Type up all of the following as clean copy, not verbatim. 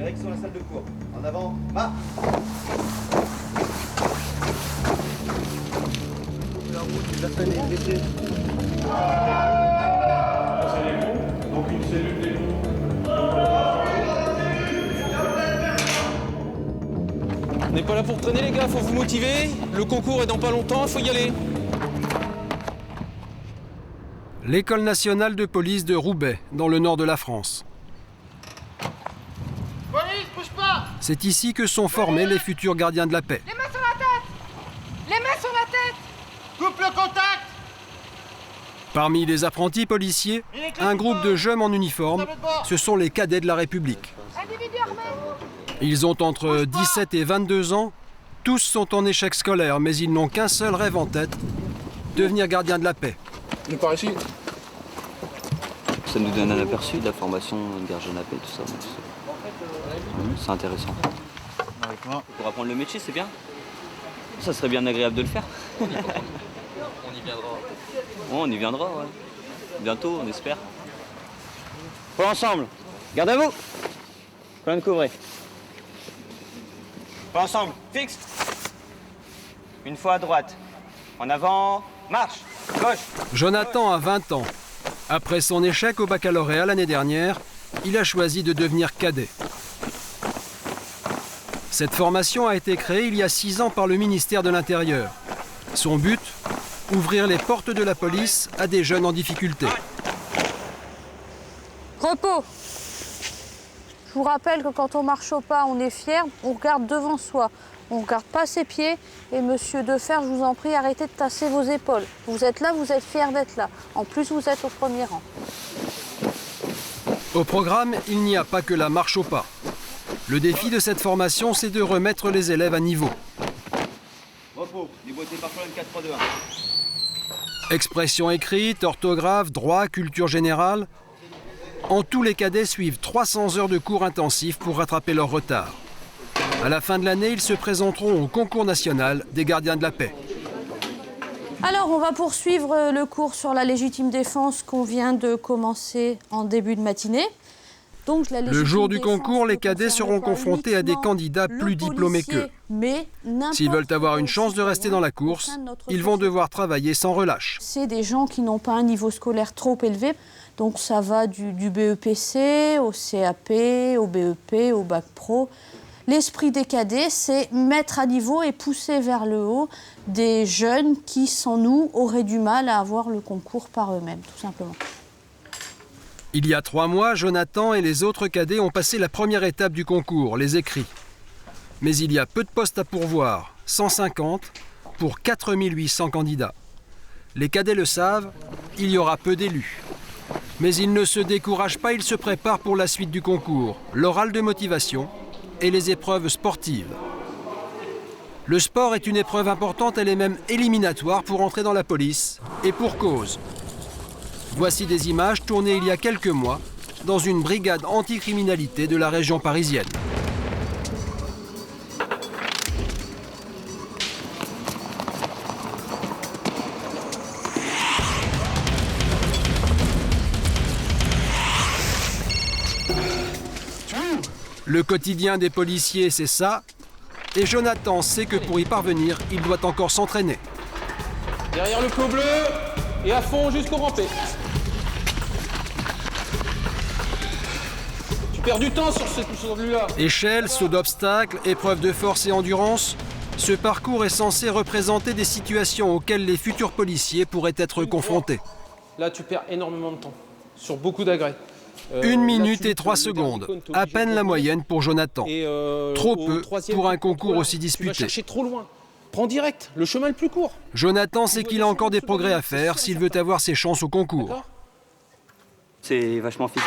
Direction la salle de cours. En avant, marche. Donc une cellule d'écoute. On n'est pas là pour traîner les gars, faut vous motiver. Le concours est dans pas longtemps, il faut y aller. L'école nationale de police de Roubaix, dans le nord de la France. Police, bouge pas! C'est ici que sont formés les futurs gardiens de la paix. Les mains sur la tête! Les mains sur la tête! Coupe le contact! Parmi les apprentis policiers, un groupe de jeunes en uniforme, ce sont les cadets de la République. Individu armé! Ils ont entre 17 et 22 ans, tous sont en échec scolaire, mais ils n'ont qu'un seul rêve en tête, devenir gardien de la paix. On est par ici. Ça nous donne un aperçu de la formation de gardien de la paix, tout ça. C'est intéressant. Pour apprendre le métier, c'est bien. Ça serait bien agréable de le faire. On y viendra. Bon, on y viendra, ouais. Bientôt, on espère. Pour l'ensemble, garde à vous. Plein de couvrez. Pour l'ensemble, fixe. Une fois à droite. En avant, marche. Gauche. Jonathan a 20 ans. Après son échec au baccalauréat l'année dernière, il a choisi de devenir cadet. Cette formation a été créée il y a 6 ans par le ministère de l'Intérieur. Son but, ouvrir les portes de la police à des jeunes en difficulté. Repos. Je vous rappelle que quand on marche au pas, on est fier, on regarde devant soi. On ne regarde pas ses pieds. Et monsieur Defer, je vous en prie, arrêtez de tasser vos épaules. Vous êtes là, vous êtes fiers d'être là. En plus, vous êtes au premier rang. Au programme, il n'y a pas que la marche au pas. Le défi de cette formation, c'est de remettre les élèves à niveau. Repos, déboîté par colonne 4, 3, 2, 1. Expression écrite, orthographe, droit, culture générale. En tous, les cadets suivent 300 heures de cours intensifs pour rattraper leur retard. À la fin de l'année, ils se présenteront au concours national des gardiens de la paix. Alors, on va poursuivre le cours sur la légitime défense qu'on vient de commencer en début de matinée. Donc, le jour du concours, les cadets seront confrontés à des candidats plus diplômés qu'eux. S'ils veulent avoir une chance de rester dans la course, ils vont devoir travailler sans relâche. C'est des gens qui n'ont pas un niveau scolaire trop élevé. Donc, ça va du BEPC au CAP, au BEP, au Bac Pro. L'esprit des cadets, c'est mettre à niveau et pousser vers le haut des jeunes qui, sans nous, auraient du mal à avoir le concours par eux-mêmes, tout simplement. Il y a 3 mois, Jonathan et les autres cadets ont passé la première étape du concours, les écrits. Mais il y a peu de postes à pourvoir, 150 pour 4800 candidats. Les cadets le savent, il y aura peu d'élus. Mais ils ne se découragent pas, ils se préparent pour la suite du concours, l'oral de motivation et les épreuves sportives. Le sport est une épreuve importante, elle est même éliminatoire pour entrer dans la police, et pour cause. Voici des images tournées il y a quelques mois dans une brigade anticriminalité de la région parisienne. Le quotidien des policiers, c'est ça. Et Jonathan sait que pour y parvenir, il doit encore s'entraîner. Derrière le clos bleu et à fond jusqu'au rampé. Tu perds du temps sur celui-là. Échelle, saut d'obstacles, épreuve de force et endurance. Ce parcours est censé représenter des situations auxquelles les futurs policiers pourraient être confrontés. Là, tu perds énormément de temps sur beaucoup d'agrès. 1 minute et 3 secondes, à peine la moyenne pour Jonathan. Trop peu pour un concours aussi disputé. Tu vas chercher trop loin. Prends direct, le chemin le plus court. Jonathan sait qu'il a encore des progrès à faire s'il veut avoir ses chances au concours. C'est vachement physique.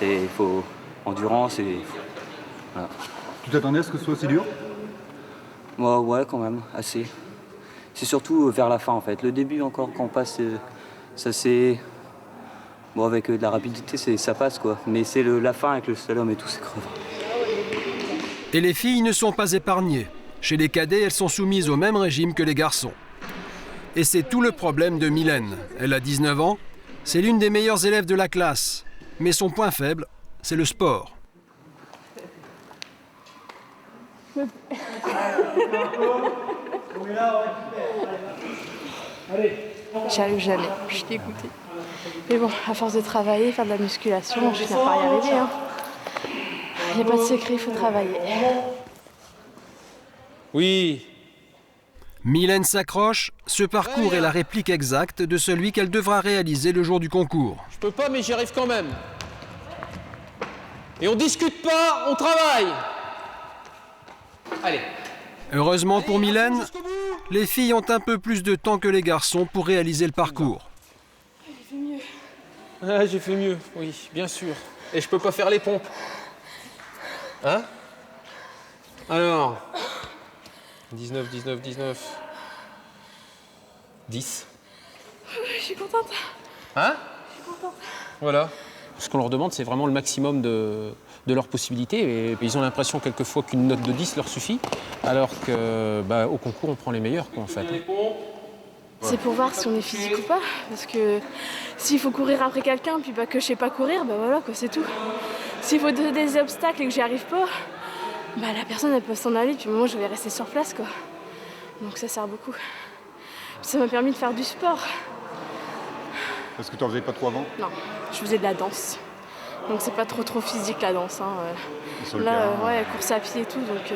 Il faut endurance et... Voilà. Tu t'attendais à ce que ce soit aussi dur? Ouais, quand même, assez. C'est surtout vers la fin, en fait. Le début, encore, quand on passe, ça c'est... Bon, avec de la rapidité, ça passe, quoi. Mais c'est la fin avec le slalom et tout, c'est crevant. Et les filles ne sont pas épargnées. Chez les cadets, elles sont soumises au même régime que les garçons. Et c'est tout le problème de Mylène. Elle a 19 ans, c'est l'une des meilleures élèves de la classe. Mais son point faible, c'est le sport. J'y arrive jamais, je suis dégoûtée. Mais bon, à force de travailler, faire de la musculation, je finis par y arriver. Hein. Il n'y a pas de secret, il faut travailler. Oui. Mylène s'accroche, ce parcours est la réplique exacte de celui qu'elle devra réaliser le jour du concours. Je peux pas, mais j'y arrive quand même. Et on discute pas, on travaille. Allez. Heureusement pour Mylène, les filles ont un peu plus de temps que les garçons pour réaliser le parcours. Ah, j'ai fait mieux, oui, bien sûr. Et je peux pas faire les pompes. Hein? Alors. 19, 19, 19. 10. Je suis contente. Hein? Je suis contente. Voilà. Ce qu'on leur demande, c'est vraiment le maximum de leurs possibilités. Et ils ont l'impression quelquefois qu'une note de 10 leur suffit, alors qu'au concours, on prend les meilleurs, quoi, en fait. C'est pour voir si on est physique ou pas. Parce que s'il faut courir après quelqu'un, puis que je sais pas courir, voilà, quoi, c'est tout. S'il faut des obstacles et que j'y arrive pas, la personne, elle peut s'en aller, puis moi, je vais rester sur place, quoi. Donc ça sert beaucoup. Puis ça m'a permis de faire du sport. Parce que tu n'en faisais pas trop avant? Non, je faisais de la danse. Donc c'est pas trop physique, la danse. Hein. Sur le terrain, ouais, course à pied et tout, donc...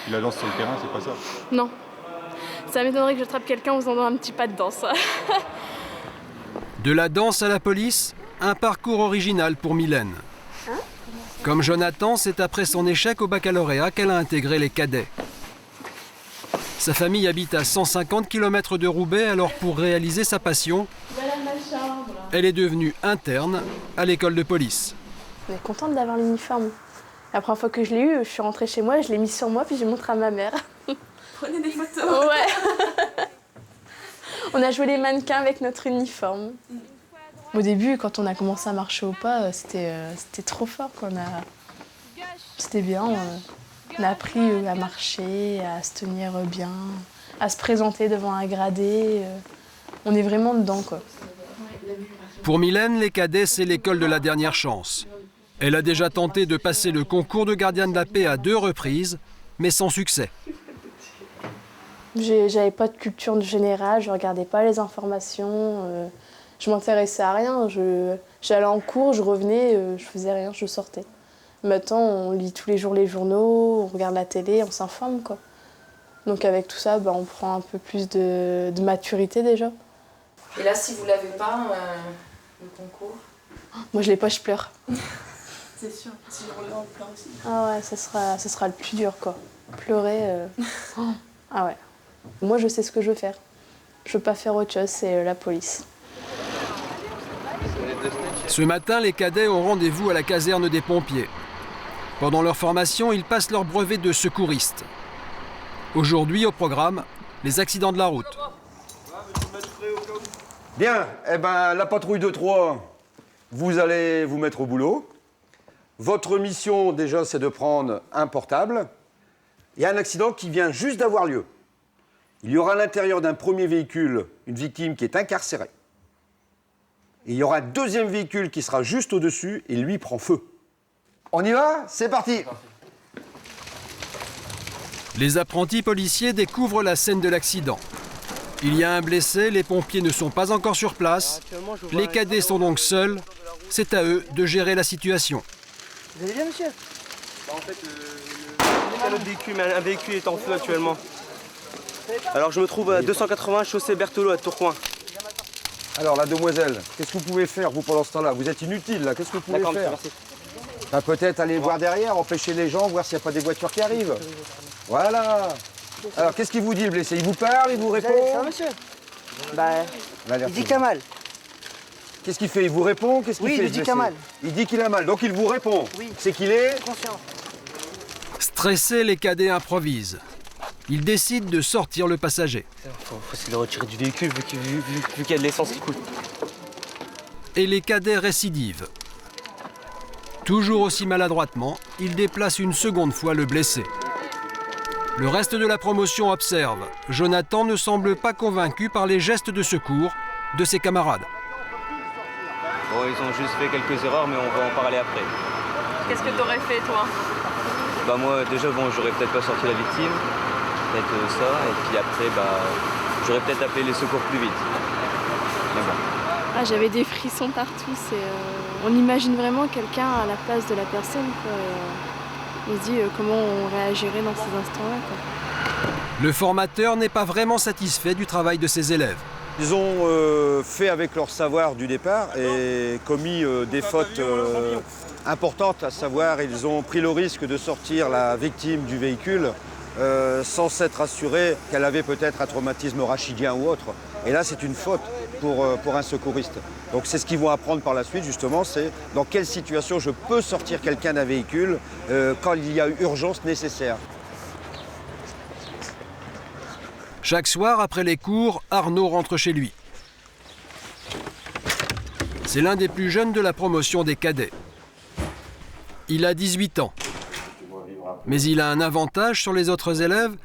La danse sur le terrain, c'est pas ça? Non. Ça m'étonnerait que j'attrape quelqu'un en faisant un petit pas de danse. De la danse à la police, un parcours original pour Mylène. Comme Jonathan, c'est après son échec au baccalauréat qu'elle a intégré les cadets. Sa famille habite à 150 km de Roubaix, alors pour réaliser sa passion, elle est devenue interne à l'école de police. On est contente d'avoir l'uniforme. La première fois que je l'ai eu, je suis rentrée chez moi, je l'ai mis sur moi, puis j'ai montré à ma mère. Prenez des photos. Ouais. On a joué les mannequins avec notre uniforme. Au début, quand on a commencé à marcher au pas, c'était trop fort. C'était bien. On a appris à marcher, à se tenir bien, à se présenter devant un gradé. On est vraiment dedans, quoi. Pour Mylène, les cadets, c'est l'école de la dernière chance. Elle a déjà tenté de passer le concours de gardien de la paix à 2 reprises, mais sans succès. J'avais pas de culture générale, je regardais pas les informations, je m'intéressais à rien. J'allais en cours, je revenais, je faisais rien, je sortais. Maintenant, on lit tous les jours les journaux, on regarde la télé, on s'informe, quoi. Donc avec tout ça, on prend un peu plus de maturité déjà. Et là, si vous l'avez pas, le concours? Moi, je l'ai pas, je pleure. C'est sûr, si je regarde, on pleure aussi. Ah ouais, ça sera le plus dur, quoi. Pleurer, ah ouais. Moi, je sais ce que je veux faire. Je veux pas faire autre chose, c'est la police. Ce matin, les cadets ont rendez-vous à la caserne des pompiers. Pendant leur formation, ils passent leur brevet de secouriste. Aujourd'hui, au programme, les accidents de la route. Bien, la patrouille de Troyes, vous allez vous mettre au boulot. Votre mission, déjà, c'est de prendre un portable. Il y a un accident qui vient juste d'avoir lieu. Il y aura à l'intérieur d'un premier véhicule une victime qui est incarcérée. Et il y aura un deuxième véhicule qui sera juste au-dessus et lui prend feu. On y va? C'est parti! Les apprentis policiers découvrent la scène de l'accident. Il y a un blessé, les pompiers ne sont pas encore sur place. Les cadets sont donc seuls. C'est à eux de gérer la situation. Vous allez bien, monsieur? En fait, un véhicule est en feu actuellement. Alors je me trouve à 280 chaussée Berthelot à Tourcoing. Alors la demoiselle, qu'est-ce que vous pouvez faire vous pendant ce temps-là? Vous êtes inutile là, qu'est-ce que vous pouvez faire? Merci. Peut-être aller voir derrière, empêcher les gens, voir s'il n'y a pas des voitures qui arrivent. Voilà. Alors qu'est-ce qu'il vous dit le blessé? Il vous parle, il vous répond? Ça va, monsieur? Il dit qu'il a mal. Qu'est-ce qu'il fait? Il vous répond? Qu'est-ce qu'il fait? Oui, il dit qu'il a mal. Il dit qu'il a mal, donc il vous répond. Oui. C'est qu'il est conscient. Stressés, les cadets improvisent. Ils décident de sortir le passager. Faut essayer de le retirer du véhicule vu qu'il y a de l'essence qui coule. Et les cadets récidivent. Toujours aussi maladroitement, ils déplacent une seconde fois le blessé. Le reste de la promotion observe. Jonathan ne semble pas convaincu par les gestes de secours de ses camarades. Bon, ils ont juste fait quelques erreurs, mais on va en parler après. Qu'est-ce que t'aurais fait, toi? Bah moi déjà bon j'aurais peut-être pas sorti la victime, peut-être ça, et puis après j'aurais peut-être appelé les secours plus vite. Mais bon. Ah, j'avais des frissons partout, on imagine vraiment quelqu'un à la place de la personne, quoi. On se dit comment on réagirait dans ces instants-là, quoi. Le formateur n'est pas vraiment satisfait du travail de ses élèves. Ils ont fait avec leur savoir du départ et commis des fautes importantes, à savoir ils ont pris le risque de sortir la victime du véhicule sans s'être assurés qu'elle avait peut-être un traumatisme rachidien ou autre. Et là, c'est une faute pour un secouriste. Donc c'est ce qu'ils vont apprendre par la suite, justement, c'est dans quelle situation je peux sortir quelqu'un d'un véhicule quand il y a urgence nécessaire. Chaque soir, après les cours, Arnaud rentre chez lui. C'est l'un des plus jeunes de la promotion des cadets. Il a 18 ans. Mais il a un avantage sur les autres élèves.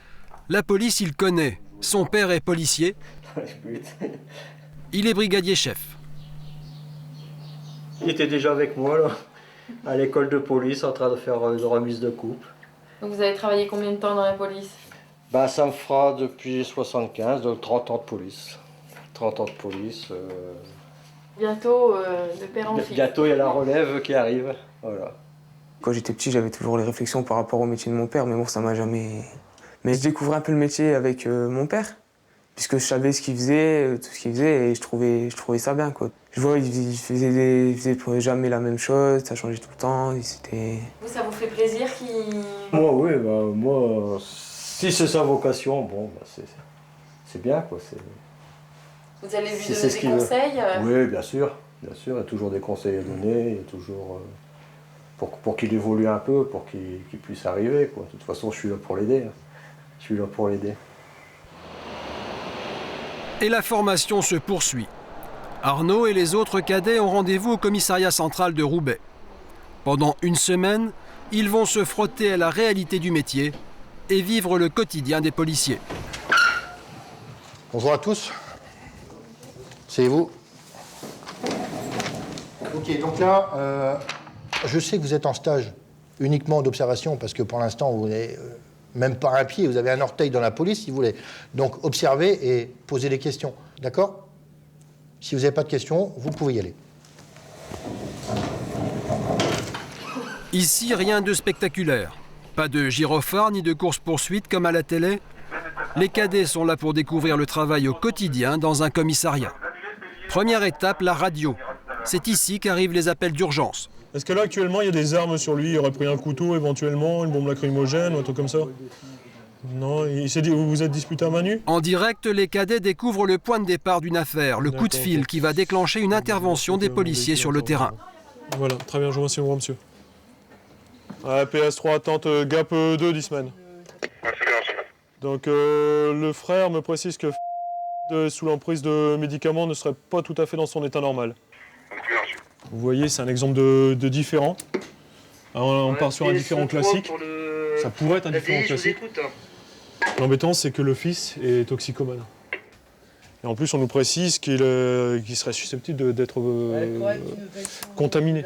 La police, il connaît. Son père est policier. Il est brigadier chef. Il était déjà avec moi là, à l'école de police en train de faire une remise de coupe. Donc vous avez travaillé combien de temps dans la police? Bah, ça me fera depuis 75, donc 30 ans de police. 30 ans de police. Bientôt, de père en fils. Bientôt, il y a la relève qui arrive. Voilà. Quand j'étais petit, j'avais toujours les réflexions par rapport au métier de mon père, mais bon, ça m'a jamais... Mais je découvrais un peu le métier avec mon père, puisque je savais ce qu'il faisait, tout ce qu'il faisait, et je trouvais ça bien, quoi. Je vois, il faisait jamais la même chose, ça changeait tout le temps, et c'était... Vous, ça vous fait plaisir qu'il... Moi, oui, bah, moi... Si c'est sa vocation, bon, bah c'est bien, quoi. Vous allez lui donner des conseils Oui, bien sûr, il y a toujours des conseils à donner, il y a toujours... pour qu'il évolue un peu, pour qu'il puisse arriver, quoi. De toute façon, je suis là pour l'aider. Je suis là pour l'aider. Et la formation se poursuit. Arnaud et les autres cadets ont rendez-vous au commissariat central de Roubaix. Pendant une semaine, ils vont se frotter à la réalité du métier et vivre le quotidien des policiers. Bonjour à tous. C'est vous. Ok, donc là, je sais que vous êtes en stage uniquement d'observation parce que pour l'instant, vous n'avez même pas un pied, vous avez un orteil dans la police si vous voulez. Donc observez et posez des questions, d'accord? Si vous n'avez pas de questions, vous pouvez y aller. Ici, rien de spectaculaire. Pas de gyrophare ni de course-poursuite comme à la télé. Les cadets sont là pour découvrir le travail au quotidien dans un commissariat. Première étape, la radio. C'est ici qu'arrivent les appels d'urgence. Est-ce que là, actuellement, il y a des armes sur lui? Il aurait pris un couteau, éventuellement, une bombe lacrymogène ou un truc comme ça? Non, il s'est dit, vous vous êtes disputé à main nue? En direct, les cadets découvrent le point de départ d'une affaire, le coup de fil qui va déclencher une intervention des policiers sur le terrain. Voilà, très bien, je vous remercie, monsieur. PS3, attente, gap 2, 10 semaines. Donc, le frère me précise que sous l'emprise de médicaments ne serait pas tout à fait dans son état normal. Vous voyez, c'est un exemple de différent. Alors, on part sur un différent classique. Ça pourrait être un différent classique. L'embêtant, c'est que le fils est toxicomane. Et en plus, on nous précise qu'il serait susceptible d'être contaminé.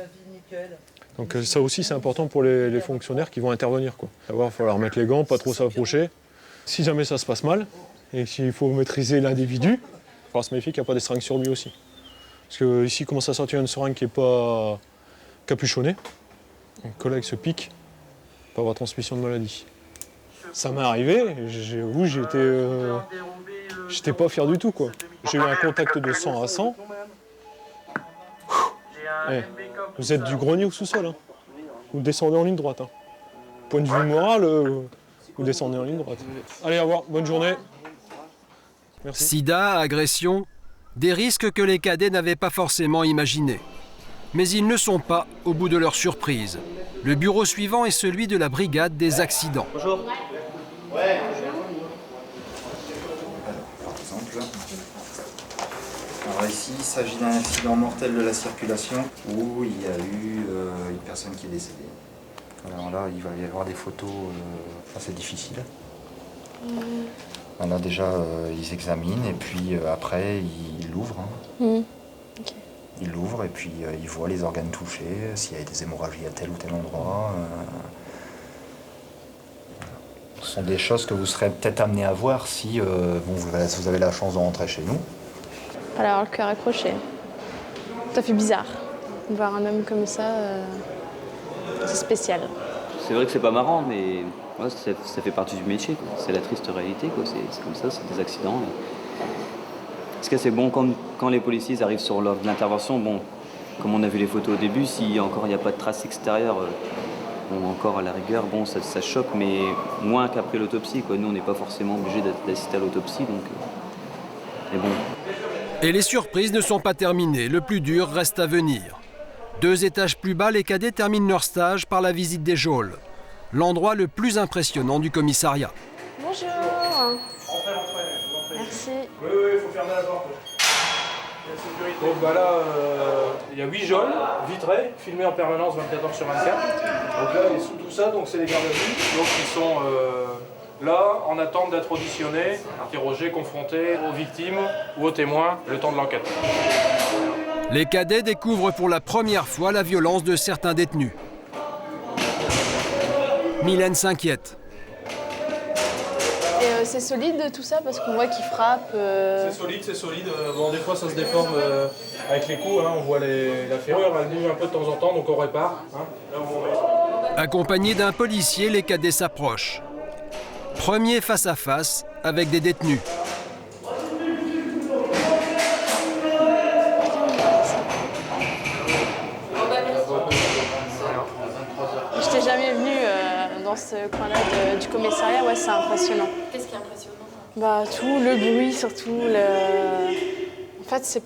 Donc ça aussi, c'est important pour les fonctionnaires qui vont intervenir, quoi. Il va falloir mettre les gants, pas trop s'approcher. Si jamais ça se passe mal, et s'il faut maîtriser l'individu, il faudra se méfier qu'il n'y a pas des seringues sur lui aussi. Parce que ici, il commence à sortir une seringue qui n'est pas capuchonnée. Un collègue se pique, pas avoir transmission de maladie. Ça m'est arrivé, j'avoue, j'étais pas fier du tout, quoi. J'ai eu un contact de sang à sang. Hey, vous êtes du grenier au sous-sol, hein. Vous descendez en ligne droite. Hein. Point de vue moral, vous descendez en ligne droite. Allez, au revoir, bonne journée. Merci. Sida, agression, des risques que les cadets n'avaient pas forcément imaginés. Mais ils ne sont pas au bout de leur surprise. Le bureau suivant est celui de la brigade des accidents. Bonjour. Ouais. Alors ici, il s'agit d'un accident mortel de la circulation où il y a eu une personne qui est décédée. Alors là, il va y avoir des photos assez difficiles. Là, déjà, ils examinent et puis après, ils l'ouvrent. Hein. Okay. Ils l'ouvrent et puis ils voient les organes touchés, s'il y a des hémorragies à tel ou tel endroit. Ce sont des choses que vous serez peut-être amené à voir si vous avez la chance de rentrer chez nous. Alors, le cœur accroché. Ça fait bizarre. Voir un homme comme ça, c'est spécial. C'est vrai que c'est pas marrant, mais ouais, ça fait partie du métier, quoi. C'est la triste réalité, quoi. C'est comme ça, c'est des accidents. Parce que c'est bon quand les policiers arrivent sur l'intervention, bon, comme on a vu les photos au début, si encore il n'y a pas de traces extérieures, bon, encore à la rigueur, bon, ça choque, mais moins qu'après l'autopsie, quoi. Nous, on n'est pas forcément obligé d'assister à l'autopsie, donc. Mais bon. Et les surprises ne sont pas terminées, le plus dur reste à venir. 2 étages plus bas, les cadets terminent leur stage par la visite des geôles, l'endroit le plus impressionnant du commissariat. Bonjour. Merci. Oui, il faut fermer la porte. Donc bah là, il y a 8 geôles vitrées, filmées en permanence 24 h sur 24. Donc là, et sous tout ça, donc c'est les gardes à vue. Donc ils sont là en attente d'être auditionnés, interrogés, confrontés aux victimes ou aux témoins le temps de l'enquête. Les cadets découvrent pour la première fois la violence de certains détenus. Mylène s'inquiète. Et c'est solide tout ça parce qu'on voit qu'il frappe. C'est solide, c'est solide. Bon, des fois ça se déforme avec les coups, hein. On voit la ferrure, elle bouge un peu de temps en temps, donc on répare. Hein. Là où on est. Accompagnés d'un policier, les cadets s'approchent. Premier face-à-face avec des détenus. Je t'ai jamais venu dans ce coin-là du commissariat, ouais, c'est impressionnant. Qu'est-ce qui est impressionnant? Bah tout, le bruit surtout. En fait, c'est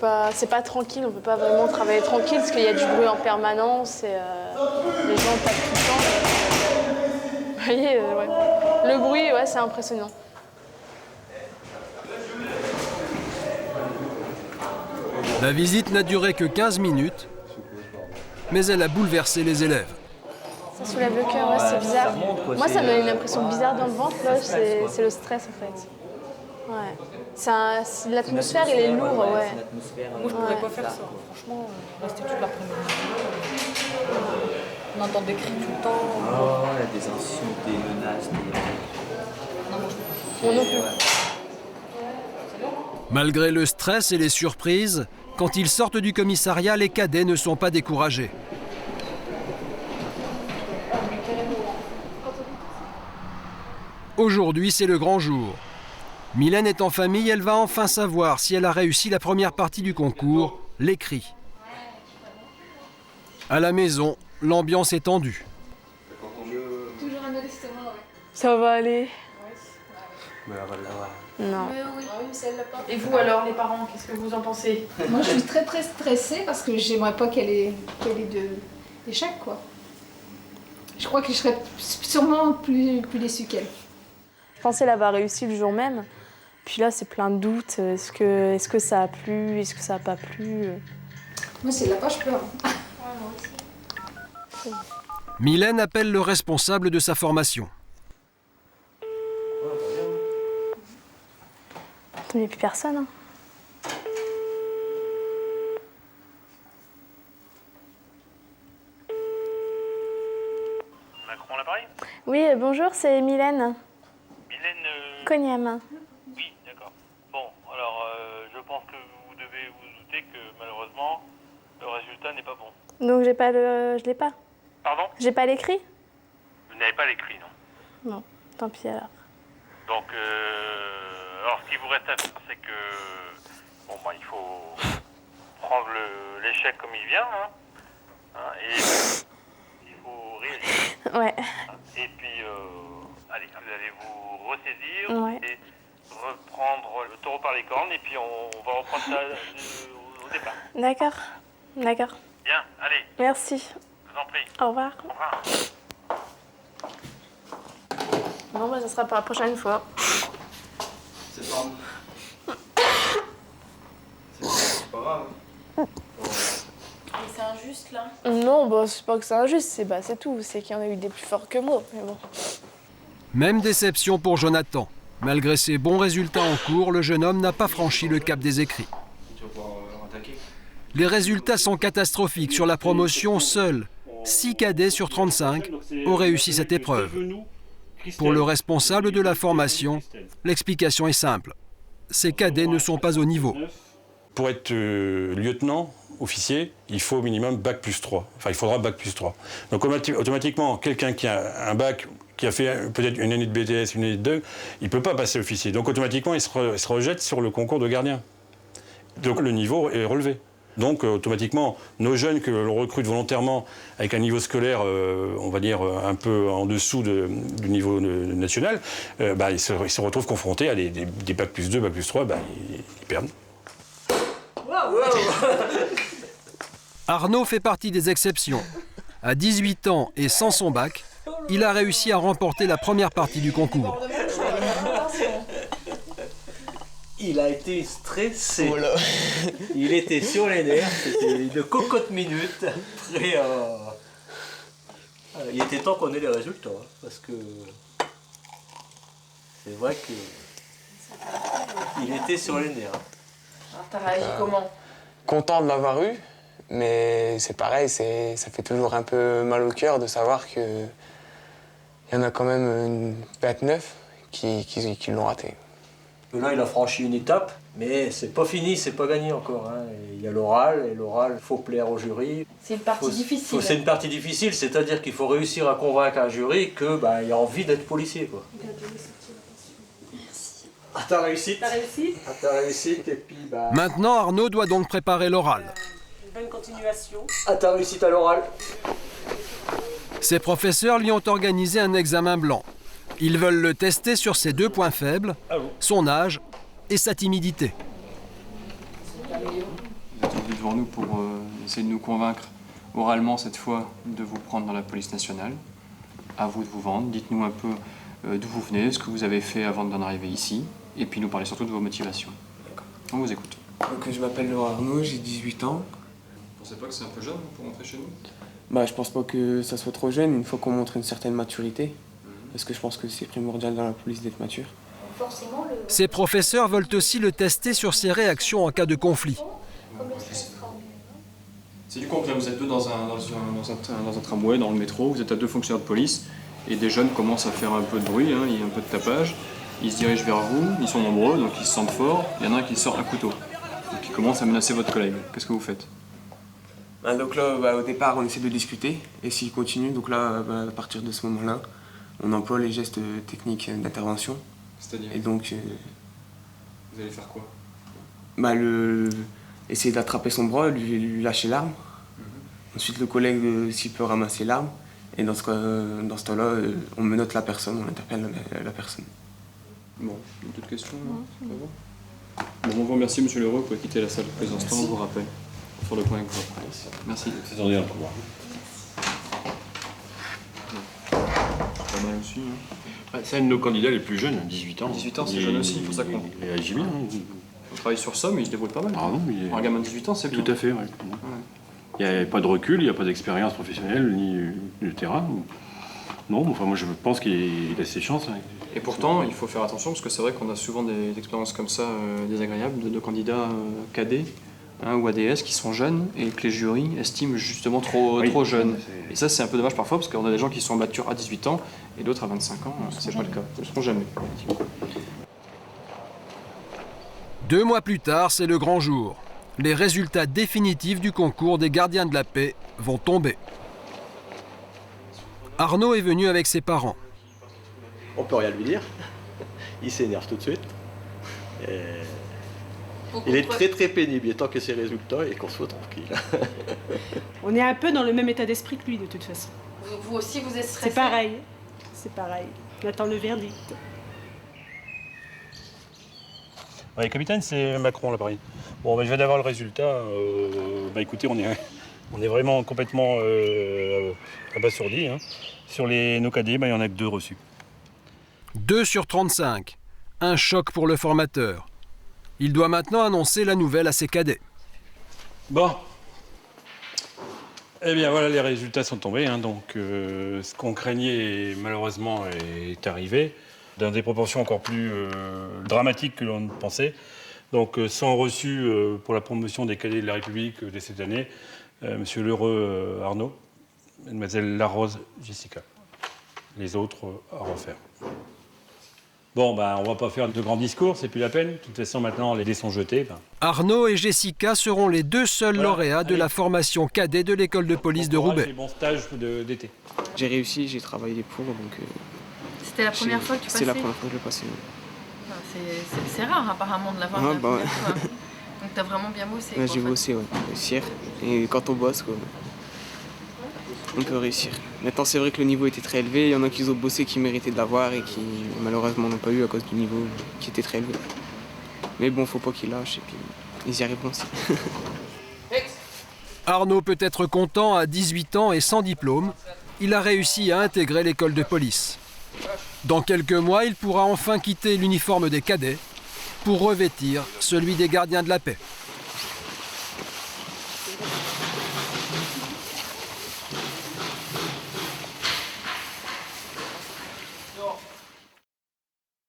pas tranquille, on peut pas vraiment travailler tranquille parce qu'il y a du bruit en permanence et les gens tapent tout le temps. Vous voyez, ouais. Le bruit, ouais, c'est impressionnant. La visite n'a duré que 15 minutes, mais elle a bouleversé les élèves. Ça soulève le cœur, ouais, c'est bizarre. Moi, ça me donne une impression bizarre dans le ventre, là, c'est le stress en fait. Ouais. L'atmosphère, elle est lourde, ouais. Moi, je pourrais pas faire ça. Franchement, rester toute l'après-midi. On entend des cris tout le temps. Oh, il y a des insultes, des menaces. Moi non plus. Malgré le stress et les surprises, quand ils sortent du commissariat, les cadets ne sont pas découragés. Aujourd'hui, c'est le grand jour. Mylène est en famille, elle va enfin savoir si elle a réussi la première partie du concours, l'écrit. À la maison, l'ambiance est tendue. Toujours un adolescent, ça va aller. Non. Et vous alors, les parents, qu'est-ce que vous en pensez? Moi, je suis très stressée parce que j'aimerais pas qu'elle ait d'échec, quoi. Je crois que je serais sûrement plus déçue qu'elle. Je pensais l'avoir réussi le jour même. Puis là, c'est plein de doutes. Est-ce que ça a plu? Est-ce que ça n'a pas plu? Moi, c'est la page pleure. Mylène appelle le responsable de sa formation. Il n'y a plus personne. Hein. Macron à l'appareil? Oui, bonjour, c'est Mylène. Mylène Cognam. Oui, d'accord. Bon, alors je pense que vous devez vous douter que malheureusement, le résultat n'est pas bon. Donc je l'ai pas. Pardon? J'ai pas l'écrit? Vous n'avez pas l'écrit, non? Non, tant pis alors. Donc, alors ce qui vous reste à faire, c'est que, bon, bah, il faut prendre l'échec comme il vient, hein, et il faut réagir. Ouais. Et puis, allez, vous allez vous ressaisir Ouais. et reprendre le taureau par les cornes, et puis on va reprendre ça au départ. D'accord, d'accord. Bien, allez. Merci. Je vous en prie. Au revoir. Au revoir. Bon, bah, ça sera pour la prochaine fois. C'est pas grave. Mais c'est injuste là. Non, bah, c'est pas que c'est injuste, c'est tout. C'est qu'il y en a eu des plus forts que moi. Mais bon. Même déception pour Jonathan. Malgré ses bons résultats en cours, le jeune homme n'a pas franchi le cap des écrits. Les résultats sont catastrophiques. Sur la promotion, seuls 6 cadets sur 35 ont réussi cette épreuve. Pour le responsable de la formation, l'explication est simple. Ces cadets ne sont pas au niveau. Pour être lieutenant, officier, il faut au minimum bac plus 3. Enfin, il faudra bac plus 3. Donc automatiquement, quelqu'un qui a un bac, qui a fait peut-être une année de BTS, une année de 2, il ne peut pas passer officier. Donc automatiquement, il se rejette sur le concours de gardien. Donc le niveau est relevé. Donc automatiquement, nos jeunes que l'on recrute volontairement avec un niveau scolaire, on va dire, un peu en dessous du niveau national, ils se retrouvent confrontés à des bac plus 2, bac plus 3, ils perdent. Arnaud fait partie des exceptions. À 18 ans et sans son bac, il a réussi à remporter la première partie du concours. Il a été stressé. Oh là. Il était sur les nerfs, c'était une cocotte minute. Après, il était temps qu'on ait les résultats, hein, parce que c'est vrai que il était sur les nerfs. Alors t'as réagi comment? Content de l'avoir eu, mais c'est pareil, ça fait toujours un peu mal au cœur de savoir qu'il y en a quand même 29 qui l'ont raté. Là, il a franchi une étape, mais c'est pas fini, c'est pas gagné encore. Hein. Il y a l'oral, et l'oral, il faut plaire au jury. C'est une partie difficile. C'est une partie difficile, c'est-à-dire qu'il faut réussir à convaincre un jury qu'il a envie d'être policier, quoi. Merci. À ta réussite. Ta réussite. À ta réussite, et puis Maintenant, Arnaud doit donc préparer l'oral. Bonne continuation. À ta réussite à l'oral. Ses professeurs lui ont organisé un examen blanc. Ils veulent le tester sur ses 2 points faibles, son âge et sa timidité. Vous êtes aujourd'hui devant nous pour essayer de nous convaincre, oralement cette fois, de vous prendre dans la police nationale. À vous de vous vendre. Dites-nous un peu d'où vous venez, ce que vous avez fait avant d'en arriver ici, et puis nous parlez surtout de vos motivations. On vous écoute. Donc, je m'appelle Laurent Arnaud, j'ai 18 ans. Vous pensez pas que c'est un peu jeune pour rentrer chez nous? Je pense pas que ça soit trop jeune, une fois qu'on montre une certaine maturité. Parce que je pense que c'est primordial dans la police d'être mature. Ses professeurs veulent aussi le tester sur ses réactions en cas de conflit. C'est du concret, vous êtes deux dans un tramway, dans le métro, vous êtes à 2 fonctionnaires de police, et des jeunes commencent à faire un peu de bruit, hein, il y a un peu de tapage. Ils se dirigent vers vous, ils sont nombreux, donc ils se sentent forts. Il y en a un qui sort un couteau, donc il commence à menacer votre collègue. Qu'est-ce que vous faites? Donc là, au départ, on essaie de discuter, et s'il continue, donc là, à partir de ce moment-là, on emploie les gestes techniques d'intervention. C'est-à-dire? Et donc... vous allez faire quoi? Essayer d'attraper son bras, lui lâcher l'arme. Ensuite, le collègue, s'il peut ramasser l'arme. Et dans ce temps-là, on menotte la personne, on interpelle la personne. Bon, d'autres questions? Bon, on vous remercie, monsieur Leroux, pour quitter la salle de quelques instants, on vous rappelle. Pour le point avec vous. Merci. C'est dans le couloir. Pas mal aussi. Hein. C'est un de nos candidats les plus jeunes, 18 ans. 18 ans, c'est jeune aussi, pour ça qu'on. Il agit bien. On travaille sur ça, mais il se débrouille pas mal. Ah non, un gamin de 18 ans, c'est bien. Tout à fait, oui. Il n'y a pas de recul, il n'y a pas d'expérience professionnelle, ni du terrain. Non, enfin, moi je pense qu'il a ses chances. Hein. Et pourtant, il faut faire attention, parce que c'est vrai qu'on a souvent des expériences comme ça désagréables de candidats cadets. Ou ADS qui sont jeunes et que les jurys estiment justement trop jeunes. Et ça, c'est un peu dommage parfois parce qu'on a des gens qui sont matures à 18 ans et d'autres à 25 ans. C'est pas le cas. Ils ne seront jamais. 2 mois plus tard, c'est le grand jour. Les résultats définitifs du concours des gardiens de la paix vont tomber. Arnaud est venu avec ses parents. On peut rien lui dire. Il s'énerve tout de suite. Il est très très pénible, il est temps que ses résultats et qu'on soit tranquille. On est un peu dans le même état d'esprit que lui de toute façon. Vous aussi, vous êtes stressé? C'est pareil. On attend le verdict. Ouais, capitaine, c'est Macron, là, pareil. Bon, je viens d'avoir le résultat. Écoutez, on est vraiment complètement abasourdis. Hein. Sur nos cadets, il n'y en a que 2 reçus. 2 sur 35. Un choc pour le formateur. Il doit maintenant annoncer la nouvelle à ses cadets. Bon. Eh bien, voilà, les résultats sont tombés. Hein, donc, ce qu'on craignait, malheureusement, est arrivé. Dans des proportions encore plus dramatiques que l'on ne pensait. Donc, sont reçus pour la promotion des cadets de la République de cette année, M. Lheureux Arnaud, Mlle Larose Jessica. les autres à refaire. Bon, on va pas faire de grands discours, c'est plus la peine. De toute façon, maintenant, les dés sont jetés. Arnaud et Jessica seront les 2 seuls lauréats de la formation cadet de l'école de police de Roubaix. Bon stage d'été. J'ai réussi, j'ai travaillé pour, donc... C'était la première fois que tu passais? C'est la première fois que je passais, oui. C'est rare apparemment de l'avoir la première fois. Donc t'as vraiment bien bossé. Ouais, j'ai bossé, ouais. Réussir. Et quand on bosse, quoi, on peut réussir. Maintenant, c'est vrai que le niveau était très élevé. Il y en a qui ont bossé qui méritaient de l'avoir et qui malheureusement n'ont pas eu à cause du niveau qui était très élevé. Mais bon, faut pas qu'ils lâchent et puis ils y arriveront aussi. Arnaud peut être content à 18 ans et sans diplôme. Il a réussi à intégrer l'école de police. Dans quelques mois, il pourra enfin quitter l'uniforme des cadets pour revêtir celui des gardiens de la paix.